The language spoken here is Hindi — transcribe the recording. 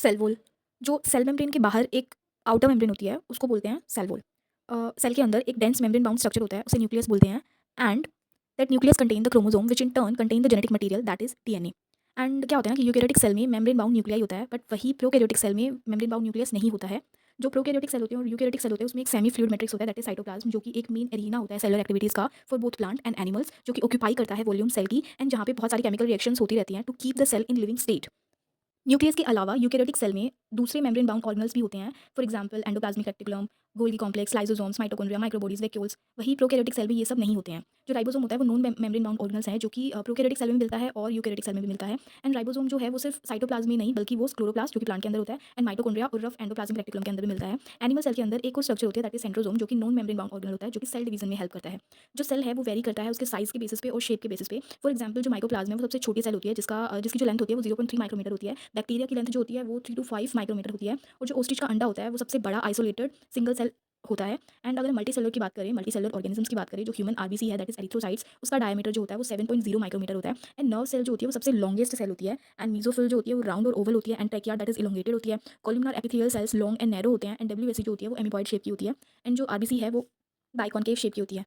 सेल वॉल, जो सेल मेम्ब्रेन के बाहर एक आउटर मेम्ब्रेन होती है, उसको बोलते हैं सेल वॉल। सेल के अंदर एक डेंस मेम्ब्रेन बाउंड स्ट्रक्चर होता है, उसे न्यूक्लियस बोलते हैं। And that nucleus contain the chromosome which in turn contain the genetic material that is DNA. And क्या होता है ना कि यूकेरियोटिक सेल में मेम्ब्रेन बाउंड न्यूक्लियाई होता है, बट वही प्रोकैरियोटिक सेल में मेम्ब्रेन बाउंड न्यूक्लियस नहीं होता है। जो प्रोकैरियोटिक सेल होते हैं और यूकेरियोटिक सेल होते हैं, उसमें एक सेमी फ्लूइड मैट्रिक्स होता है, दैट इज साइटोप्लाज्म, जो कि एक मेन एरिना होता है सेलुलर एक्टिविटीज का for both plant and animals, जो कि ऑक्यूपाई करता है वॉल्यूम सेल की, एंड जहाँ पे बहुत सारी केमिकल रिएक्शंस होती रहती हैं to keep the cell in living state. Nucleus के अलावा यूकेरियोटिक सेल में दूसरे मेम्ब्रेन बाउंड ऑर्गेनल्स भी होते हैं, for example endoplasmic reticulum, Golgi complex, lysosomes, mitochondria, microbodies, vacuoles. वही प्रोकैरियोटिक सेल में ये सब नहीं होते हैं। जो राइबोसोम होता है वो नॉन मेम्ब्रेन बाउंड ऑर्गेनल्स हैं, जो कि प्रोकैरियोटिक सेल में मिलता है और यूकेरियोटिक सेल में भी मिलता है। एंड राइबोसोम जो है वो सिर्फ साइटोप्लाज्म में नहीं बल्कि वो क्लोरोप्लास्ट, जो कि प्लांट के अंदर होता है, एंड माइटोकॉन्ड्रिया और रफ एंडोप्लाज्मिक रेटिकुलम के अंदर भी मिलता है। एनिमल सेल के अंदर एक और स्ट्रक्चर होती है, दैट इज सेंट्रोसोम, जो कि नॉन मेम्ब्रेन बाउंड ऑर्गेनल होता है, जो कि सेल डिवीजन में हेल्प करता है। जो सेल है वो वेरी करता है उसके साइज के बेसिस पे और शेप के बेसिस पे। फॉर एग्जांपल जो माइकोप्लाज्म है वो सबसे छोटी सेल होती है, जिसकी जो लेंथ होती है वो 0.3 माइक्रोमीटर होती है। बैक्टीरिया की लेंथ जो होती है वो 3 to 5 माइक्रोमीटर होती है। और जो ओस्ट्रिच का अंडा होता है वो सबसे बड़ा आइसोलेटेड सिंगल सेल होता है। एंड अगर मल्टी सेलर की बात करें, मल्टी सेलर ऑर्गेनिजम्स की बात करें, जो ह्यूमन आरबीसी है, दैट इज एरिथ्रोसाइट्स, उसका डायमीटर जो होता है वो 7.0 माइक्रोमीटर होता है। एंड नर्व सेल जो होती है वो सबसे लॉन्गेस्ट सेल होती है। एंड मीजोफिल जो होती है वो राउंड और ओवल होती है। And trachea that is elongated होती है। Columnar epithelial cells long and narrow होते हैं। एंड डब्ल्यूएसी जो होती है वो एमिबॉइड शेप की होती है। एंड जो आरबीसी है वो बाइकॉनकेव शेप की होती है।